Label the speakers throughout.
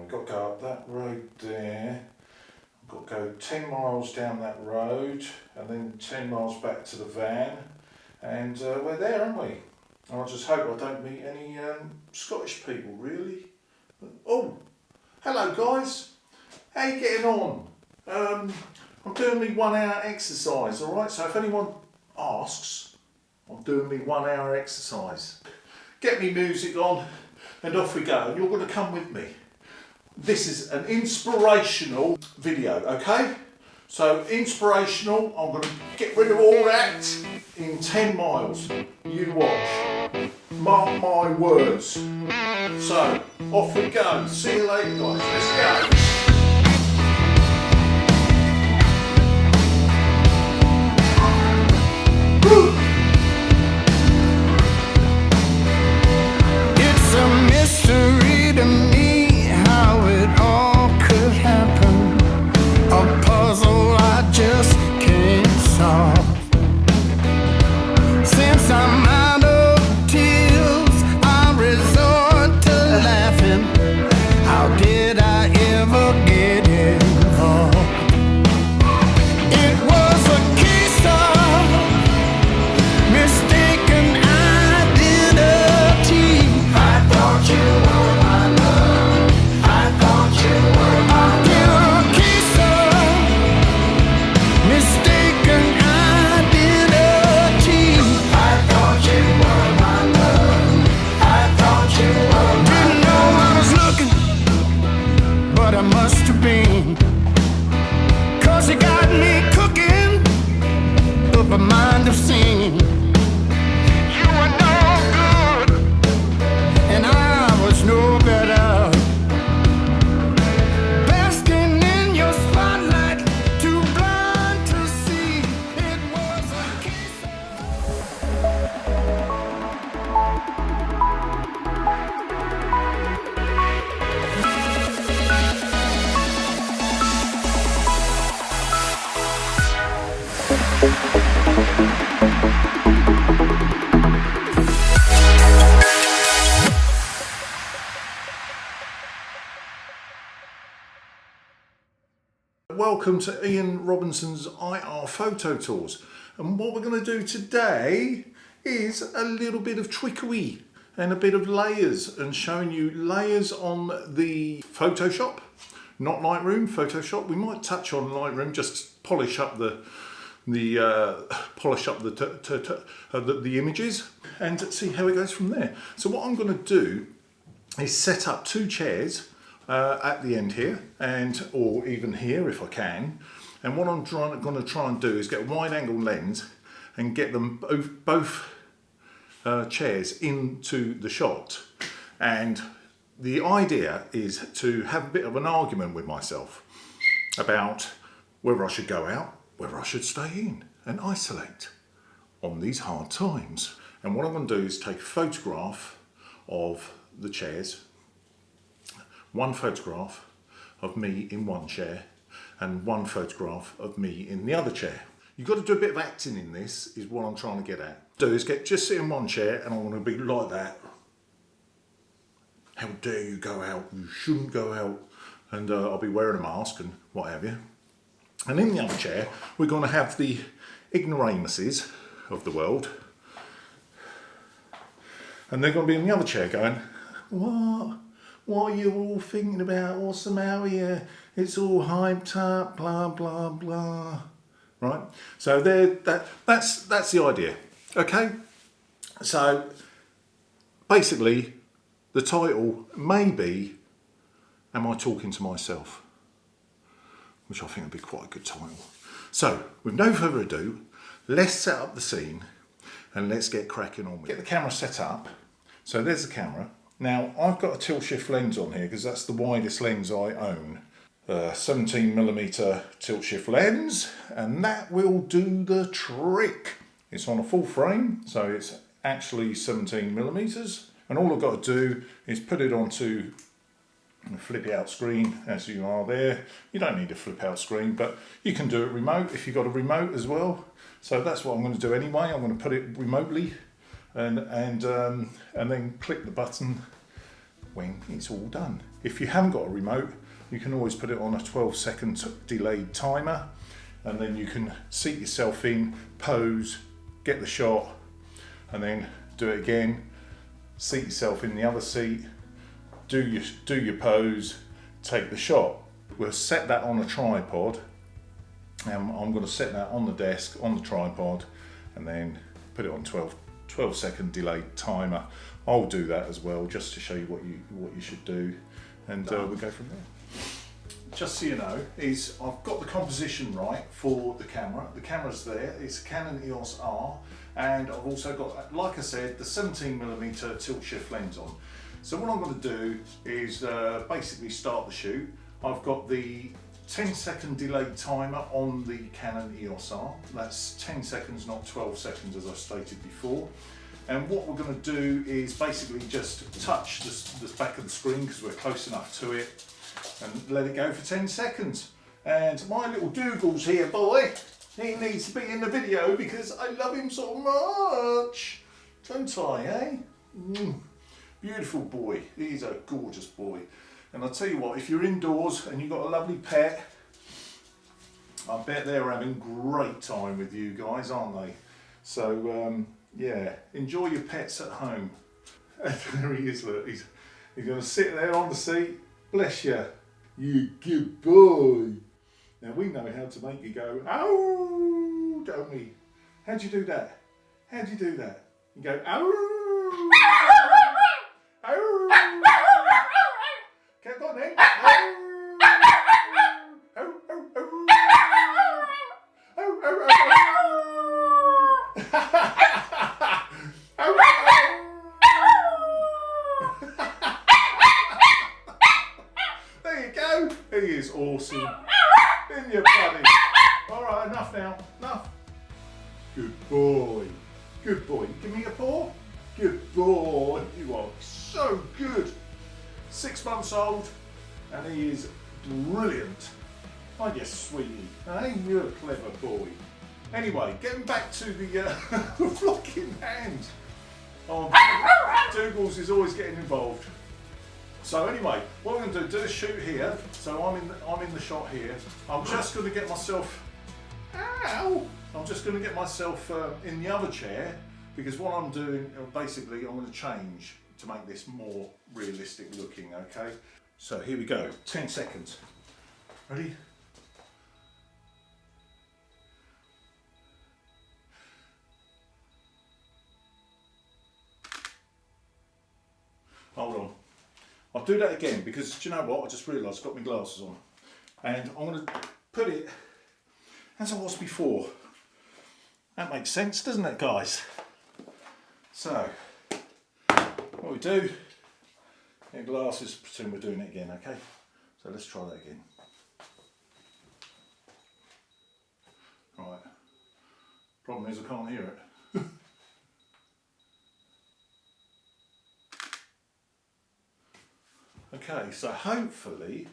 Speaker 1: we've got to go up that road there. I've got to go 10 miles down that road and then 10 miles back to the van. And we're there, aren't we? And I just hope I don't meet any Scottish people, really. Oh, hello guys. How you getting on? I'm doing me 1 hour exercise, alright? So if anyone asks, I'm doing me 1 hour exercise. Get me music on and off we go. And you're going to come with me. This is an inspirational video, okay? So inspirational, I'm going to get rid of all that in 10 miles. You watch. Mark my words. So, off we go. See you later guys. Let's go.
Speaker 2: It's a mystery to me how it all could happen. A puzzle I just can't solve. Since I'm out of tears, I resort to laughing. How did I ever get involved? It was a case of mistaken identity. I thought you were my love. I thought you were my love. A case of mistaken identity. I thought you were my love. I thought you were my love. Didn't know I was looking, but I must have been. 'Cause you got me cooking up a mind of sin. You were no good, and I was no better. Basking in your spotlight, too blind to see. It was a case of...
Speaker 1: Welcome to Ian Robinson's IR Photo Tours. And what we're going to do today is a little bit of trickery and a bit of layers, and showing you layers on the Photoshop, not Lightroom, Photoshop. We might touch on Lightroom, just polish up the images and see how it goes from there. So what I'm going to do is set up 2 chairs at the end here, or even here if I can. And what I'm going to try and do is get a wide angle lens and get them both chairs into the shot. And the idea is to have a bit of an argument with myself about whether I should go out, whether I should stay in and isolate on these hard times. And what I'm going to do is take a photograph of the chairs, one photograph of me in one chair and one photograph of me in the other chair. You've got to do a bit of acting in this, is what I'm trying to get at. Just sit in one chair and I want to be like that. How dare you go out, you shouldn't go out. And I'll be wearing a mask and what have you. And in the other chair, we're going to have the ignoramuses of the world. And they're going to be in the other chair going, what are you all thinking about? What's the matter here? It's all hyped up, blah, blah, blah. Right? So that's the idea. Okay? So basically, the title may be, Am I Talking to Myself? Which I think would be quite a good title. So, with no further ado, let's set up the scene and let's get cracking on with it. Get the camera set up. So there's the camera. Now, I've got a tilt shift lens on here because that's the widest lens I own. 17mm tilt shift lens, and that will do the trick. It's on a full frame, so it's actually 17mm. And all I've got to do is put it onto a flip out screen as you are there. You don't need a flip out screen, but you can do it remote if you've got a remote as well. So that's what I'm going to do anyway. I'm going to put it remotely and then click the button when it's all done. If you haven't got a remote, you can always put it on a 12-second delayed timer, and then you can seat yourself in, pose, get the shot, and then do it again, seat yourself in the other seat, do your pose, take the shot. We'll set that on a tripod, and I'm going to set that on the desk, on the tripod, and then put it on 12-second delayed timer. I'll do that as well, just to show you what you should do, and we'll go from there. Just so you know, I've got the composition right for the camera. The camera's there. It's a Canon EOS R, and I've also got, like I said, the 17mm tilt shift lens on. So what I'm going to do is basically start the shoot. I've got the 10-second delayed timer on the Canon EOS R. That's 10 seconds, not 12 seconds, as I stated before. And what we're going to do is basically just touch the back of the screen, because we're close enough to it, and let it go for 10 seconds. And my little Dougall's here, boy. He needs to be in the video because I love him so much. Don't I, eh? Beautiful boy. He's a gorgeous boy. And I'll tell you what, if you're indoors and you've got a lovely pet, I bet they're having great time with you guys, aren't they? So, yeah, enjoy your pets at home. There he is, look. He's going to sit there on the seat. Bless you. You good boy. Now, we know how to make you go, ow, don't we? How'd you do that? How'd you do that? You go, ow. Ow. Okay, go on then. Ow. Ow, ow, ow. Ow, ow, ow. There you go. He is awesome. In your buddy. Alright, enough now. Enough. Good boy. Good boy. Give me a paw. Good boy. You are so good. 6 months old, and he is brilliant. Aren't you, sweetie? Hey, you're a clever boy. Anyway, getting back to the vlogging hand. Oh, Dougall's is always getting involved. So anyway, what we're going to do a shoot here. So I'm in the shot here. I'm just going to get myself, ow! I'm just going to get myself in the other chair, because what I'm doing, basically, I'm going to change to make this more realistic looking. Okay. So here we go. 10 seconds. Ready? Hold on. I'll do that again, because do you know what? I just realised I've got my glasses on. And I'm going to put it as I was before. That makes sense, doesn't it, guys? So, what we do, get glasses, pretend we're doing it again, okay? So let's try that again. Right. Problem is I can't hear it. Okay, so hopefully,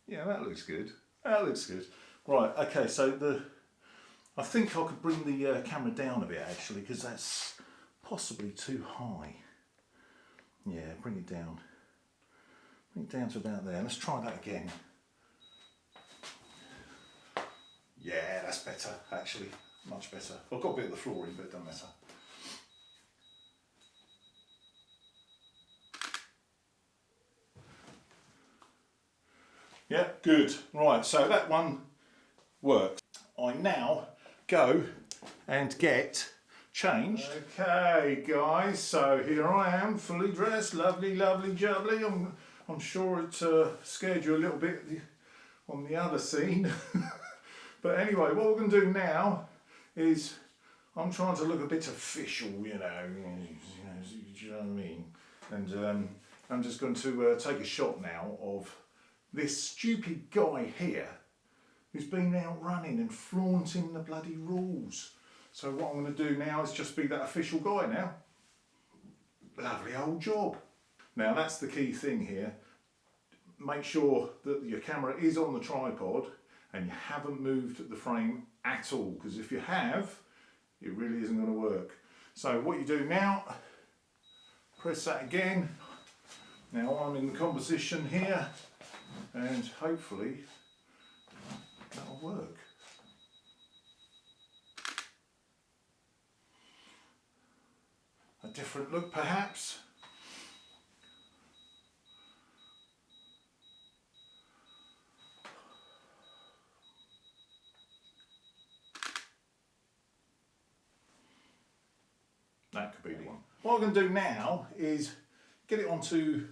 Speaker 1: yeah, that looks good. That looks good. Right, okay, so I think I could bring the camera down a bit actually, because that's possibly too high. Yeah, bring it down. Bring it down to about there. Let's try that again. Yeah, that's better, actually. Much better. I've got a bit of the flooring, but it doesn't matter. Yeah, good. Right, so that one works. I now go and get changed. Okay, guys, so here I am, fully dressed, lovely, lovely, jubbly. I'm sure it scared you a little bit on the other scene. But anyway, what we're going to do now is I'm trying to look a bit official, you know what I mean? And I'm just going to take a shot now of this stupid guy here who's been out running and flaunting the bloody rules. So what I'm going to do now is just be that official guy now. Lovely old job. Now that's the key thing here. Make sure that your camera is on the tripod and you haven't moved the frame at all, because if you have, it really isn't going to work. So what you do now, press that again, Now I'm in the composition here, and hopefully that'll work. A different look perhaps. That could be the one. What I'm going to do now is get it onto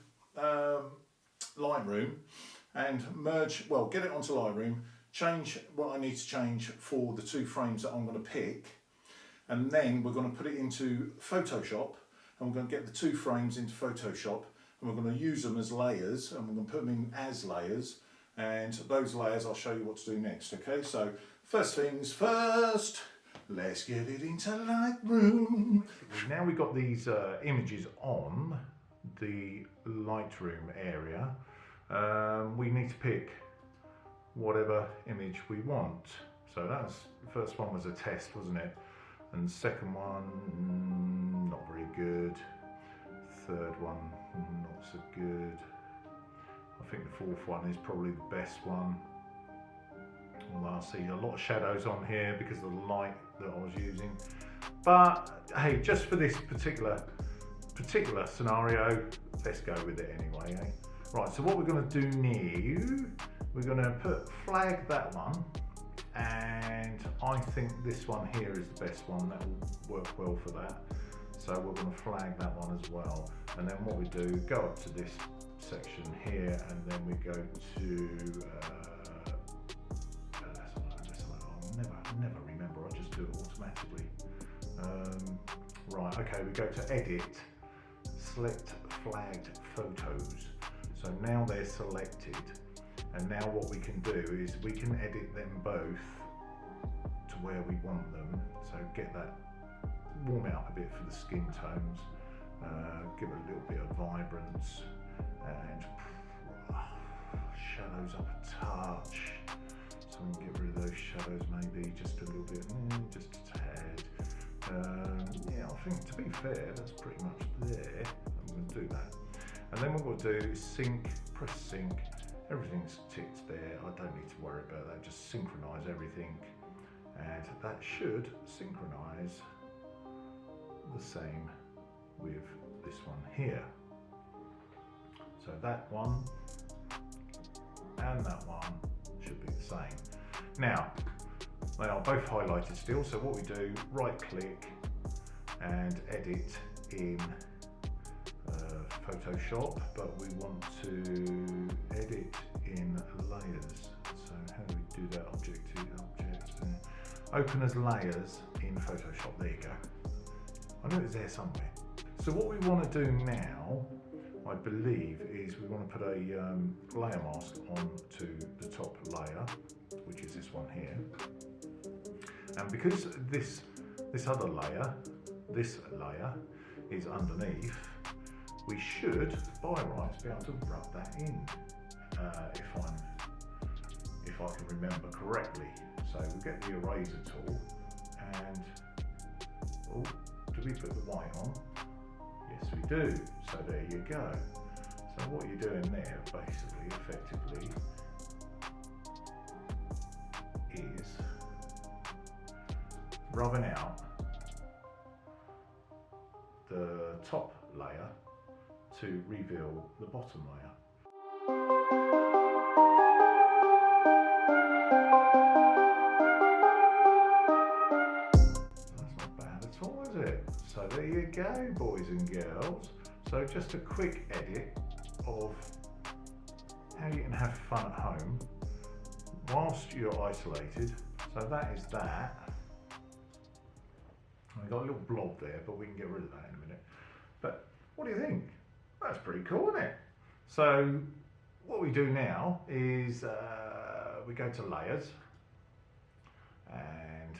Speaker 1: Lightroom and merge, well, get it onto Lightroom, change what I need to change for the 2 frames that I'm going to pick, and then we're going to put it into Photoshop, and we're going to get the 2 frames into Photoshop, and we're going to use them as layers, and we're going to put them in as layers, and those layers I'll show you what to do next. Okay, so first things first, let's get it into Lightroom. Now we've got these images on the Lightroom area, we need to pick whatever image we want. So that's, the first one was a test, wasn't it? And the second one, not very good. Third one, not so good. I think the fourth one is probably the best one. Well, I see a lot of shadows on here because of the light that I was using. But hey, just for this particular scenario, let's go with it anyway, eh? Right, so what we're going to do now, we're going to flag that one, and I think this one here is the best one. That will work well for that. So we're going to flag that one as well. And then what we do, go up to this section here, and then we go to I'll never remember, I just do it automatically. Right, okay, we go to edit, select flagged photos. So now they're selected, and now what we can do is we can edit them both to where we want them. So get that, warm it up a bit for the skin tones, give it a little bit of vibrance, and shadows up a touch. So we can get rid of those shadows maybe just a little bit, just a tad. Yeah, I think to be fair, that's pretty much there. I'm going to do that. And then what we'll do is sync, press sync. Everything's ticked there. I don't need to worry about that. Just synchronize everything. And that should synchronize the same with this one here. So that one and that one should be the same. Now, they are both highlighted still, so what we do, right click and edit in Photoshop, but we want to edit in layers. So how do we do that? Object, open as layers in Photoshop, there you go. I knew it was there somewhere. So what we want to do now, I believe, is we want to put a layer mask onto the top layer, which is this one here. And because this other layer, this layer is underneath, we should, by rights, be able to rub that in, if I can remember correctly. So we'll get the eraser tool, and oh, do we put the white on? Yes, we do. So there you go. So what you're doing there, basically, effectively, is rubbing out the top layer to reveal the bottom layer. That's not bad at all, is it? So there you go, boys and girls. So just a quick edit of how you can have fun at home whilst you're isolated. So that is that. I've got a little blob there, but we can get rid of that in a minute. But what do you think? That's pretty cool, isn't it? So what we do now is we go to layers, and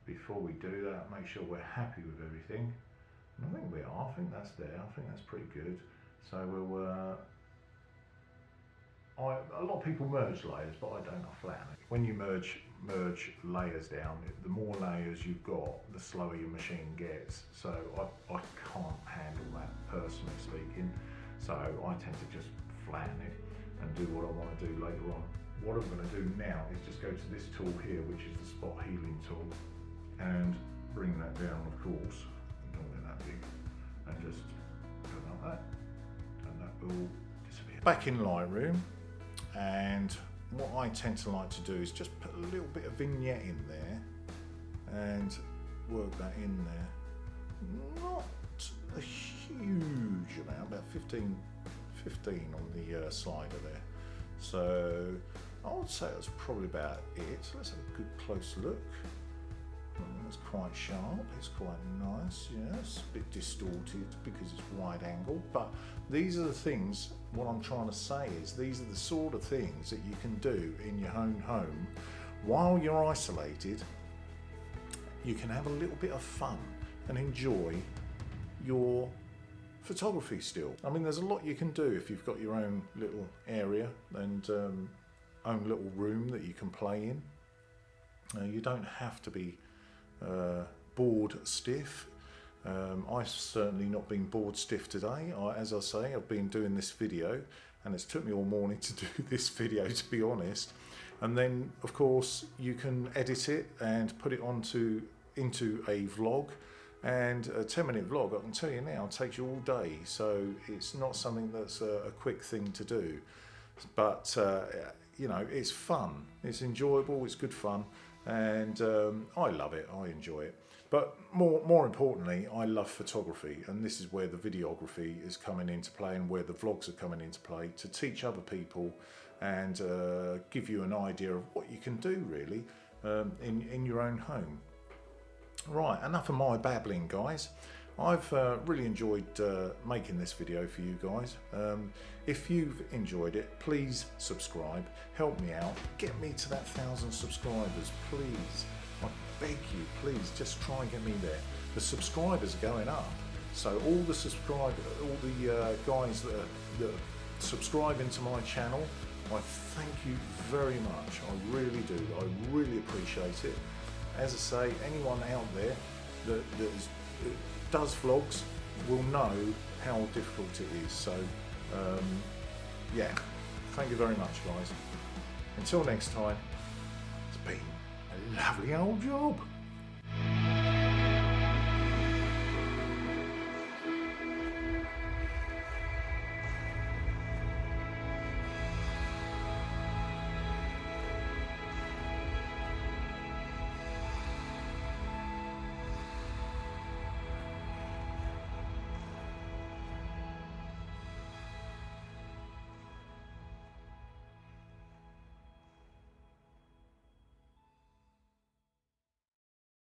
Speaker 1: before we do that, make sure we're happy with everything. And I think we are. I think that's there. I think that's pretty good. So we'll a lot of people merge layers, but I don't. I flatten it. When you merge layers down, the more layers you've got, the slower your machine gets. So I can't handle that, personally speaking. So I tend to just flatten it and do what I want to do later on. What I'm going to do now is just go to this tool here, which is the spot healing tool, and bring that down, of course, don't get that big, and just go like that, and that will disappear. Back in Lightroom, and what I tend to like to do is just put a little bit of vignette in there and work that in there. Not a huge amount, about 15 on the slider there. So I would say that's probably about it. So let's have a good close look. It's quite sharp, it's quite nice, yes, a bit distorted because it's wide angle, but these are the things, what I'm trying to say is these are the sort of things that you can do in your own home while you're isolated. You can have a little bit of fun and enjoy your photography still. I mean, there's a lot you can do if you've got your own little area and own little room that you can play in. You don't have to be bored stiff. I've certainly not been bored stiff today. As I say, I've been doing this video and it's took me all morning to do this video, to be honest. And then of course you can edit it and put it into a vlog, and a 10-minute vlog, I can tell you now, takes you all day. So it's not something that's a quick thing to do, but you know, it's fun, it's enjoyable, it's good fun, and I love it, I enjoy it. But more importantly, I love photography, and this is where the videography is coming into play and where the vlogs are coming into play, to teach other people and give you an idea of what you can do really in your own home. Right, enough of my babbling, guys. I've really enjoyed making this video for you guys. If you've enjoyed it, please subscribe, help me out, get me to that 1,000 subscribers, please. I beg you, please, just try and get me there. The subscribers are going up, so all the guys that are subscribing to my channel, I thank you very much. I really do. I really appreciate it. As I say, anyone out there that does vlogs will know how difficult it is. So yeah, thank you very much, guys. Until next time, it's been a lovely old job.